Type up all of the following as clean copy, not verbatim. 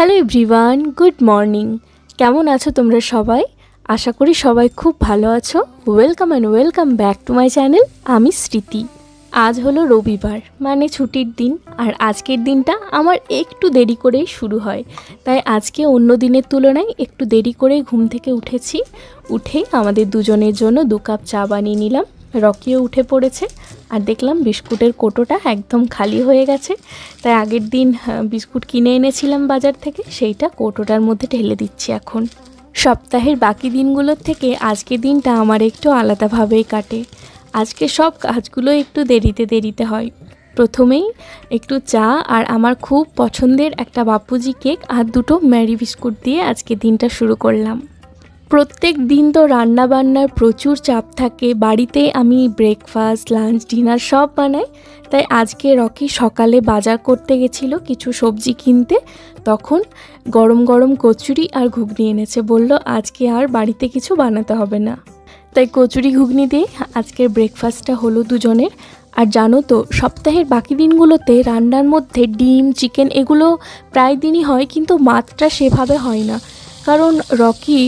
Hello everyone, good morning. কেমন আছো তোমরা সবাই? আশা করি সবাই খুব ভালো আছো। Welcome back to my channel. আমি স্মৃতি। আজ হলো রবিবার, মানে ছুটির দিন। আর আজকের দিনটা আমার একটু দেরি করেই শুরু হয়, তাই আজকে অন্য দিনের তুলনায় একটু দেরি করেই ঘুম থেকে উঠেছি। উঠেই আমাদের দুজনের জন্য 2 কাপ চা বানিয়ে নিলাম। রকিও উঠে পড়েছে, আর দেখলাম বিস্কুটের কোটোটা একদম খালি হয়ে গেছে। তাই আগের দিন বিস্কুট কিনে এনেছিলাম বাজার থেকে, সেইটা কোটোটার মধ্যে ঢেলে দিচ্ছি এখন। সপ্তাহের বাকি দিনগুলোর থেকে আজকের দিনটা আমার একটু আলাদাভাবেই কাটে। আজকে সব কাজগুলো একটু দেরিতে হয়। প্রথমেই একটু চা আর আমার খুব পছন্দের একটা বাপুজি কেক আর 2টো ম্যারি বিস্কুট দিয়ে আজকে দিনটা শুরু করলাম। প্রত্যেক দিন তো রান্নাবান্নার প্রচুর চাপ থাকে। বাড়িতে আমি ব্রেকফাস্ট, লাঞ্চ, ডিনার সব বানাই। তাই আজকে রকি সকালে বাজার করতে গেছিলো কিছু সবজি কিনতে। তখন গরম গরম কচুরি আর ঘুগনি এনেছে। বলল আজকে আর বাড়িতে কিছু বানাতে হবে না। তাই কচুরি ঘুগনি দিয়ে আজকের ব্রেকফাস্টটা হলো দুজনের। আর জানো তো, সপ্তাহের বাকি দিনগুলোতে রান্নার মধ্যে ডিম, চিকেন এগুলো প্রায় দিনই হয়, কিন্তু মাত্রা সেভাবে হয় না। কারণ রকি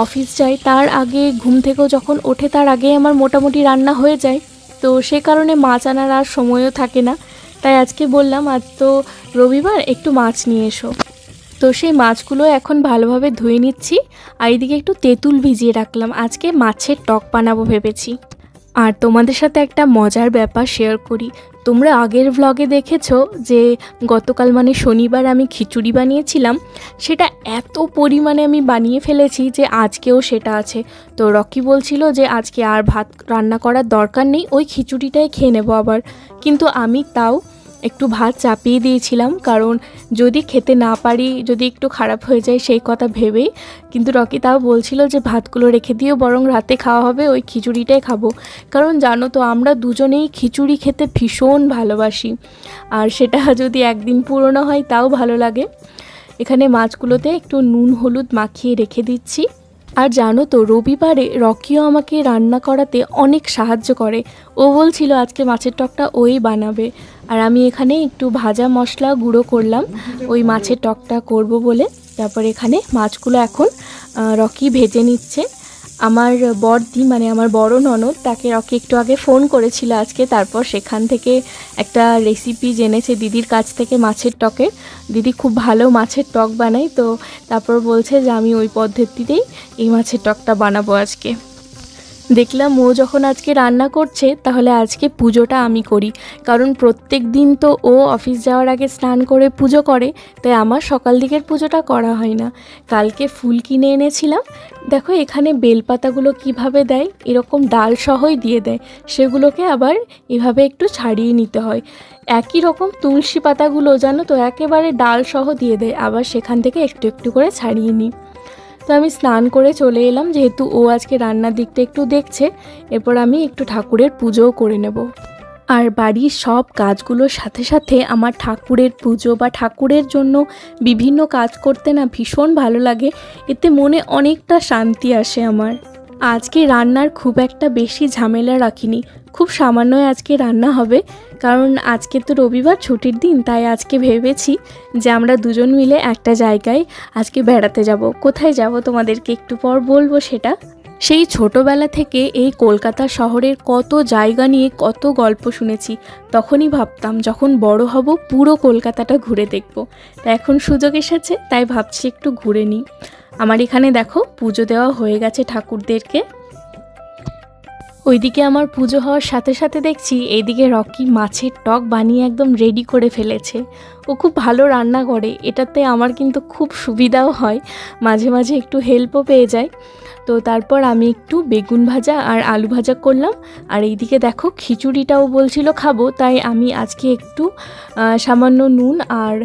অফিস যায়, তার আগে ঘুম থেকেও যখন ওঠে তার আগে আমার মোটামুটি রান্না হয়ে যায়। তো সে কারণে মাছ আনার আর সময়ও থাকে না। তাই আজকে বললাম আজ তো রবিবার, একটু মাছ নিয়ে এসো। তো সেই মাছগুলো এখন ভালোভাবে ধুয়ে নিচ্ছি। আর এদিকে একটু তেঁতুল ভিজিয়ে রাখলাম, আজকে মাছের টক বানাবো ভেবেছি। আর তোমাদের সাথে একটা মজার ব্যাপার শেয়ার করি। তোমরা আগের ভ্লগে দেখেছো যে গতকাল মানে শনিবার আমি খিচুড়ি বানিয়েছিলাম। সেটা এত পরিমাণে আমি বানিয়ে ফেলেছি যে আজকেও সেটা আছে। তো রকি বলছিল যে আজকে আর ভাত রান্না করার দরকার নেই, ওই খিচুড়িটাই খেয়ে নেবো আবার। কিন্তু আমি তাও একটু ভাত চাপিয়ে দিয়েছিলাম, কারণ যদি খেতে না পারি, যদি একটু খারাপ হয়ে যায় সেই কথা ভেবেই। কিন্তু রকি তাও বলছিল যে ভাতগুলো রেখে দিও, বরং রাতে খাওয়া হবে, ওই খিচুড়িটাই খাবো। কারণ জানো তো, আমরা দুজনেই খিচুড়ি খেতে ভীষণ ভালোবাসি। আর সেটা যদি একদিন পুরনো হয় তাও ভালো লাগে। এখানে মাছগুলোতে একটু নুন হলুদ মাখিয়ে রেখে দিচ্ছি। আর জানো তো, রবিবারে রকিও আমাকে রান্না করাতে অনেক সাহায্য করে। ও বলছিল আজকে মাছের টকটা ওই বানাবে। আর আমি এখানে একটু ভাজা মশলা গুঁড়ো করলাম ওই মাছের টকটা করব বলে। তারপর এখানে মাছগুলো এখন রকি ভেজে নিচ্ছে। আমার বড়দি মানে আমার বড় ননদ, তাকে রকি একটু আগে ফোন করেছিল আজকে। তারপর সেখান থেকে একটা রেসিপি জেনেছে দিদির কাছ থেকে মাছের টকের। দিদি খুব ভালো মাছের টক বানায়, তো তারপর বলছে যে আমি ওই পদ্ধতিতেই এই মাছের টকটা বানাবো আজকে। দেখলাম ও যখন আজকে রান্না করছে, তাহলে আজকে পুজোটা আমি করি। কারণ প্রত্যেক দিন তো ও অফিস যাওয়ার আগে স্নান করে পুজো করে, তাই আমার সকাল দিকের পুজোটা করা হয় না। কালকে ফুল কিনে এনেছিলাম। দেখো এখানে বেলপাতাগুলো কিভাবে দেয়, এরকম ডাল সহই দিয়ে দেয়। সেগুলোকে আবার এভাবে একটু ছাড়িয়ে নিতে হয়। একই রকম তুলসী পাতাগুলো জানো তো একেবারে ডাল সহ দিয়ে দেয়, আবার সেখান থেকে একটু একটু করে ছাড়িয়ে নিই। তো আমি স্নান করে চলে এলাম, যেহেতু ও আজকে রান্নার দিকটা একটু দেখছে। এরপর আমি একটু ঠাকুরের পুজোও করে নেব। আর বাড়ির সব কাজগুলোর সাথে সাথে আমার ঠাকুরের পুজো বা ঠাকুরের জন্য বিভিন্ন কাজ করতে না ভীষণ ভালো লাগে। এতে মনে অনেকটা শান্তি আসে আমার। আজকে রান্নার খুব একটা বেশি ঝামেলা রাখিনি, খুব সামান্যই আজকে রান্না হবে। কারণ আজকে তো রবিবার, ছুটির দিন। তাই আজকে ভেবেছি যে আমরা দুজন মিলে একটা জায়গায় আজকে বেড়াতে যাব। কোথায় যাব তোমাদেরকে একটু পর বলবো সেটা। সেই ছোটোবেলা থেকে এই কলকাতা শহরের কত জায়গা নিয়ে কত গল্প শুনেছি। তখনই ভাবতাম যখন বড় হব পুরো কলকাতাটা ঘুরে দেখব। তা এখন সুযোগ এসেছে, তাই ভাবছি একটু ঘুরে নিই। আমার এখানে দেখো পুজো দেওয়া হয়ে গেছে ঠাকুরদেরকে। ওইদিকে আমার পুজো হওয়ার সাথে সাথে দেখছি এইদিকে রকি মাছের টক বানিয়ে একদম রেডি করে ফেলেছে। ও খুব ভালো রান্না করে, এটাতে আমার কিন্তু খুব সুবিধাও হয়, মাঝে মাঝে একটু হেল্পও পেয়ে যায়। তো তারপর আমি একটু বেগুন ভাজা আর আলু ভাজা করলাম। আর এইদিকে দেখো খিচুড়িটাও বলছিল খাবো, তাই আমি আজকে একটু সামান্য নুন আর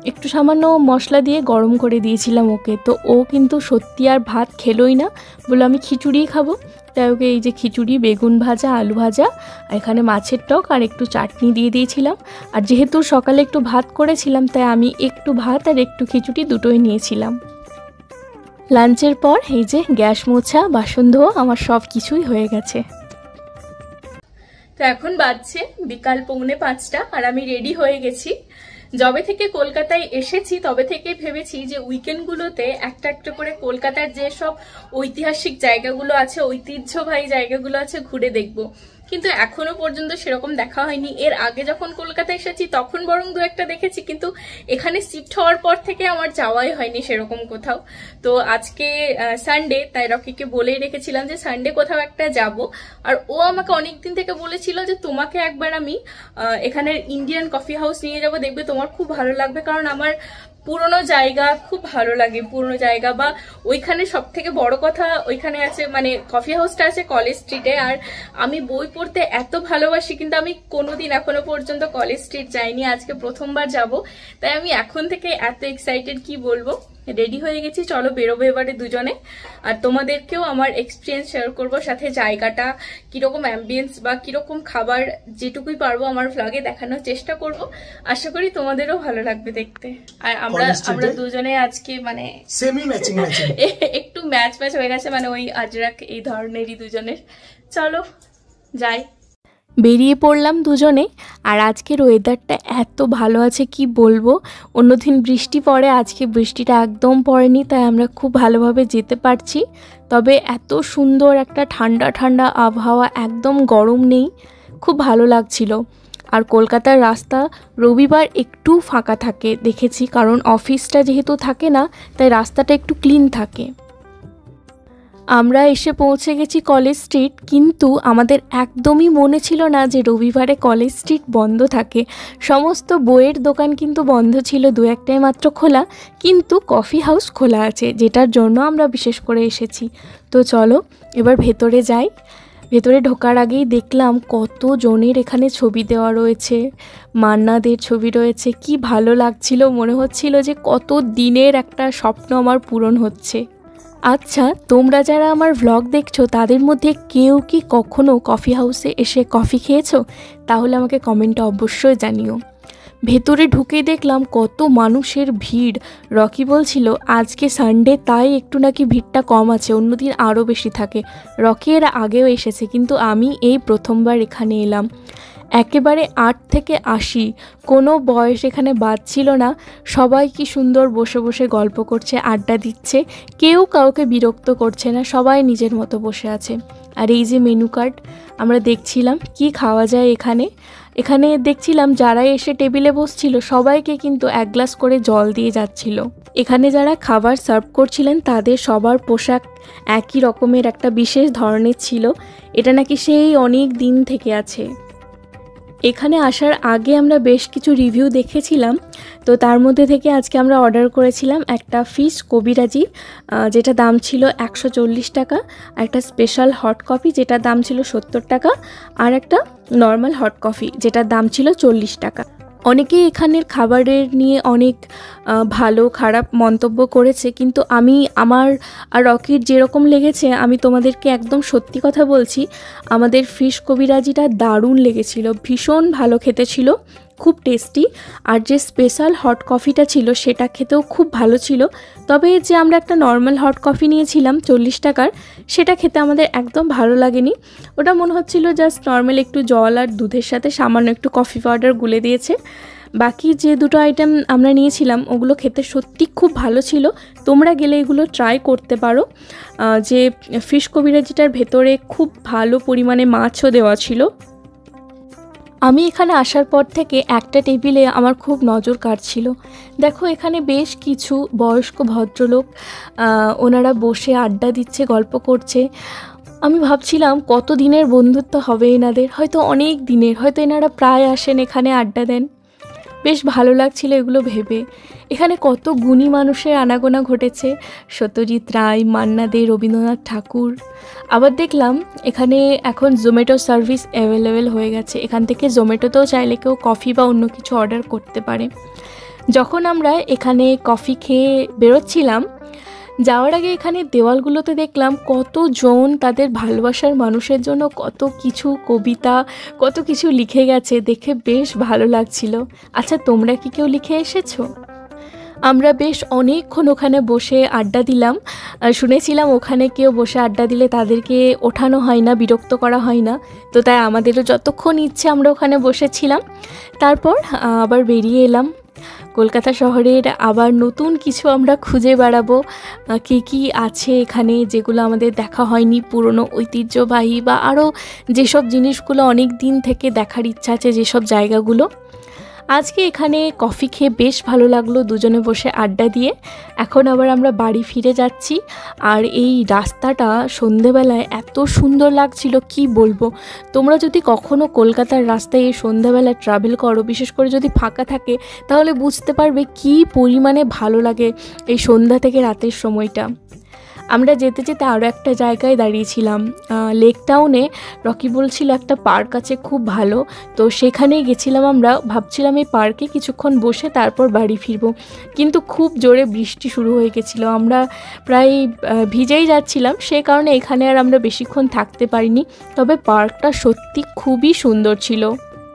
একটু সামান্য মশলা দিয়ে গরম করে দিয়েছিলাম ওকে। তো ও কিন্তু সত্যি আর ভাত খেলোই না, বললো আমি খিচুড়িই খাবো। তাই ওকে এই যে খিচুড়ি, বেগুন ভাজা, আলু ভাজা, আর এখানে মাছের টক আর একটু চাটনি দিয়ে দিয়েছিলাম। আর যেহেতু সকালে একটু ভাত করেছিলাম, তাই আমি একটু ভাত আর একটু খিচুড়ি দুটোই নিয়েছিলাম। লাঞ্চের পর এই যে গ্যাস মোছা, বাসন ধোয়া, আমার সব কিছুই হয়ে গেছে। তো এখন বাজছে বিকাল 4:45 আর আমি রেডি হয়ে গেছি। যবে থেকে কলকাতায় এসেছি তবে থেকে ভেবেছি যে উইকেন্ডগুলোতে একটা একটা করে কলকাতার যে সব ঐতিহাসিক জায়গাগুলো আছে, ঐতিহ্যবাহী জায়গাগুলো আছে, ঘুরে দেখবো। কিন্তু এখনো পর্যন্ত সেরকম দেখা হয়নি। এর আগে যখন কলকাতায় এসেছি তখন বরং দু একটা দেখেছি, কিন্তু এখানে শিফট হওয়ার পর থেকে আমার যাওয়াই হয়নি সেরকম কোথাও। তো আজকে সানডে, তাই রকিকে বলেই রেখেছিলাম যে সানডে কোথাও একটা যাব। আর ও আমাকে অনেকদিন থেকে বলেছিল যে তোমাকে একবার আমি এখানের ইন্ডিয়ান কফি হাউস নিয়ে যাব, দেখবে তোমার খুব ভালো লাগবে। কারণ আমার পুরোনো জায়গা খুব ভালো লাগে, পুরোনো জায়গা। বা ওইখানে সব থেকে বড় কথা, ওইখানে আছে মানে কফি হাউসটা আছে কলেজ স্ট্রিটে। আর আমি বই পড়তে এত ভালোবাসি, কিন্তু আমি কোনোদিন এখনো পর্যন্ত কলেজ স্ট্রিট যাইনি, আজকে প্রথমবার যাব। তাই আমি এখন থেকে এত এক্সাইটেড কি বলবো। রেডি হয়ে গেছি, চলো বেরোবো এবারে দুজনে। আর তোমাদেরকেও আমার এক্সপিরিয়েন্স শেয়ার করবো, সাথে জায়গাটা কিরকম অ্যাম্বিয়েন্স বা কিরকম খাবার, যেটুকুই পারবো আমার ভ্লগে দেখানোর চেষ্টা করব। আশা করি তোমাদেরও ভালো লাগবে দেখতে। আর আমরা দুজনে আজকে মানে সেমি ম্যাচিং একটু ম্যাচ হয়ে গেছে, মানে ওই আজরাক এই ধরনেরই দুজনের। চলো যাই। বেরিয়ে পড়লাম দুজনে। আর আজকের ওয়েদারটা এত ভালো আছে কি বলবো। অন্যদিন বৃষ্টি পড়ে, আজকে বৃষ্টিটা একদম পড়েনি, তাই আমরা খুব ভালোভাবে যেতে পারছি। তবে এত সুন্দর একটা ঠান্ডা ঠান্ডা আবহাওয়া, একদম গরম নেই, খুব ভালো লাগছিল। আর কলকাতার রাস্তা রবিবার একটু ফাঁকা থাকে দেখেছি, কারণ অফিসটা যেহেতু থাকে না, তাই রাস্তাটা একটু ক্লিন থাকে। আমরা এসে পৌঁছে গেছি কলেজ স্ট্রিট, কিন্তু আমাদের একদমই মনে ছিল না যে রবিবারে কলেজ স্ট্রিট বন্ধ থাকে। সমস্ত বইয়ের দোকান কিন্তু বন্ধ ছিল, দু একটাই মাত্র খোলা, কিন্তু কফি হাউস খোলা আছে, যেটার জন্য আমরা বিশেষ করে এসেছি। তো চলো এবার ভেতরে যাই। ভেতরে ঢোকার আগেই দেখলাম কত জনের এখানে ছবি দেওয়া রয়েছে, মান্নাদের ছবি রয়েছে। কি ভালো লাগছিল, মনে হচ্ছিল যে কত দিনের একটা স্বপ্ন আমার পূরণ হচ্ছে। আচ্ছা, তোমরা যারা আমার ভ্লগ দেখছো তাদের মধ্যে কেউ কি কখনো কফি হাউসে এসে কফি খেয়েছো? তাহলে আমাকে কমেন্টে অবশ্যই জানিও। ভেতরে ঢুকে দেখলাম কত মানুষের ভিড়। রকি বলছিল আজকে সানডে, তাই একটু নাকি ভিড়টা কম আছে, অন্যদিন আরও বেশি থাকে। রকি এর আগেও এসেছে, কিন্তু আমি এই প্রথমবার এখানে এলাম। একেবারে 8 থেকে 80, কোনো বয়স এখানে বাদ ছিল না। সবাই কি সুন্দর বসে বসে গল্প করছে, আড্ডা দিচ্ছে, কেউ কাউকে বিরক্ত করছে না, সবাই নিজের মতো বসে আছে। আর এই যে মেনু কার্ড, আমরা দেখছিলাম কি খাওয়া যায় এখানে দেখছিলাম যারা এসে টেবিলে বসছিল সবাইকে কিন্তু 1 গ্লাস করে জল দিয়ে যাচ্ছিল। এখানে যারা খাবার সার্ভ করছিলেন তাদের সবার পোশাক একই রকমের, একটা বিশেষ ধরনের ছিল। এটা নাকি সেই অনেক দিন থেকে আছে। এখানে আসার আগে আমরা বেশ কিছু রিভিউ দেখেছিলাম, তো তার মধ্যে থেকে আজকে আমরা অর্ডার করেছিলাম একটা ফিশ কবিরাজি, যেটা দাম ছিল 140 টাকা, আর একটা স্পেশাল হট কফি যেটার দাম ছিল 70 টাকা, আর একটা নর্মাল হট কফি যেটার দাম ছিল 40 টাকা। অনেকেই এখানের খাবারের নিয়ে অনেক ভালো খারাপ মন্তব্য করেছে, কিন্তু আমার আর রকির যেরকম লেগেছে, আমি তোমাদেরকে একদম সত্যি কথা বলছি, আমাদের ফিশ কবিরাজিটা দারুণ লেগেছিল, ভীষণ ভালো খেতে ছিল, খুব টেস্টি। আর যে স্পেশাল হট কফিটা ছিল সেটা খেতেও খুব ভালো ছিল। তবে যে আমরা একটা নর্মাল হট কফি নিয়েছিলাম 40 টাকার, সেটা খেতে আমাদের একদম ভালো লাগেনি। ওটা মনে হচ্ছিল জাস্ট নর্মাল একটু জল আর দুধের সাথে সামান্য একটু কফি পাউডার গুলে দিয়েছে। বাকি যে দুটো আইটেম আমরা নিয়েছিলাম ওগুলো খেতে সত্যি খুব ভালো ছিল। তোমরা গেলে এগুলো ট্রাই করতে পারো। যে ফিশ কবিরাজিটার ভেতরে খুব ভালো পরিমাণে মাছও দেওয়া ছিল। আমি এখানে আসার পর থেকে একটা টেবিলে আমার খুব নজর কাটছিল। দেখো এখানে বেশ কিছু বয়স্ক ভদ্রলোক, ওনারা বসে আড্ডা দিচ্ছে, গল্প করছে। আমি ভাবছিলাম কত দিনের বন্ধুত্ব হবে এনাদের, হয়তো অনেক দিনের, হয়তো এনারা প্রায় আসেন এখানে আড্ডা দেন। বেশ ভালো লাগছিল এগুলো ভেবে। এখানে কত গুণী মানুষের আনাগোনা ঘটেছে, সত্যজিৎ রায়, মান্না দে, রবীন্দ্রনাথ ঠাকুর। আবার দেখলাম এখানে এখন জোম্যাটো সার্ভিস অ্যাভেলেবেল হয়ে গেছে, এখান থেকে জোম্যাটোতেও চাইলে কেউ কফি বা অন্য কিছু অর্ডার করতে পারে। যখন আমরা এখানে কফি খেয়ে বেরোচ্ছিলাম, যাওয়ার আগে এখানে দেওয়ালগুলোতে দেখলাম কতজন তাদের ভালোবাসার মানুষের জন্য কত কিছু কবিতা, কত কিছু লিখে গেছে, দেখে বেশ ভালো লাগছিল। আচ্ছা, তোমরা কি কেউ লিখে এসেছো? আমরা বেশ অনেকক্ষণ ওখানে বসে আড্ডা দিলাম। শুনেছিলাম ওখানে কেউ বসে আড্ডা দিলে তাদেরকে ওঠানো হয় না, বিরক্ত করা হয় না, তো তাই আমাদেরও যতক্ষণ ইচ্ছে আমরা ওখানে বসেছিলাম। তারপর আবার বেরিয়ে এলাম। কলকাতা শহরের আবার নতুন কিছু আমরা খুঁজে বেড়াবো, কী কী আছে এখানে যেগুলো আমাদের দেখা হয়নি, পুরনো ঐতিহ্যবাহী বা আরও যেসব জিনিসগুলো অনেক দিন থেকে দেখার ইচ্ছা আছে যেসব জায়গাগুলো। আজকে এখানে কফি খেয়ে বেশ ভালো লাগলো, দুজনে বসে আড্ডা দিয়ে। এখন আবার আমরা বাড়ি ফিরে যাচ্ছি। আর এই রাস্তাটা সন্ধেবেলায় এত সুন্দর লাগছিল কি বলবো। তোমরা যদি কখনো কলকাতার রাস্তায় এই সন্ধেবেলায় ট্রাভেল করো, বিশেষ করে যদি ফাঁকা থাকে, তাহলে বুঝতে পারবে কি পরিমাণে ভালো লাগে এই সন্ধ্যা থেকে রাতের সময়টা। আমরা যেতে যেতে আরও একটা জায়গায় দাঁড়িয়েছিলাম, লেক টাউনে। রকি বলছিল একটা পার্ক আছে খুব ভালো, তো সেখানেই গেছিলাম আমরা। ভাবছিলাম এই পার্কে কিছুক্ষণ বসে তারপর বাড়ি ফিরবো, কিন্তু খুব জোরে বৃষ্টি শুরু হয়ে গেছিলো, আমরা প্রায় ভিজেই যাচ্ছিলাম। সে কারণে এখানে আর আমরা বেশিক্ষণ থাকতে পারিনি। তবে পার্কটা সত্যি খুবই সুন্দর ছিল।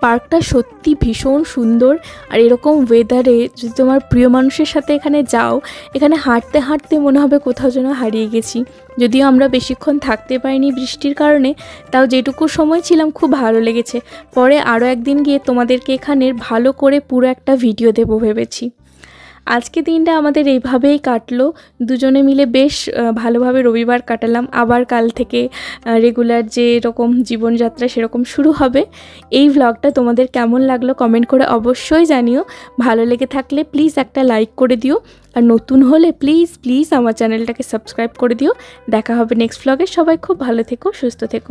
পার্কটা সত্যি ভীষণ সুন্দর। আর এরকম ওয়েদারে যদি তোমার প্রিয় মানুষের সাথে এখানে যাও, এখানে হাঁটতে হাঁটতে মনে হবে কোথাও যেন হারিয়ে গেছি। যদিও আমরা বেশিক্ষণ থাকতে পারিনি বৃষ্টির কারণে, তাও যেটুকু সময় ছিলাম খুব ভালো লেগেছে। পরে আরও একদিন গিয়ে তোমাদেরকে এখানের ভালো করে পুরো একটা ভিডিও দেবো ভেবেছি। আজকে দিনটা আমাদের এইভাবেই কাটলো, দুজনে মিলে বেশ ভালোভাবে রবিবার কাটালাম। আবার কাল থেকে রেগুলার যে এরকম জীবনযাত্রা সেরকম শুরু হবে। এই ভ্লগটা তোমাদের কেমন লাগলো কমেন্ট করে অবশ্যই জানিও। ভালো লেগে থাকলে প্লিজ একটা লাইক করে দিও, আর নতুন হলে প্লিজ প্লিজ আমার চ্যানেলটাকে সাবস্ক্রাইব করে দিও। দেখা হবে নেক্সট ভ্লগে। সবাই খুব ভালো থেকো, সুস্থ থেকো।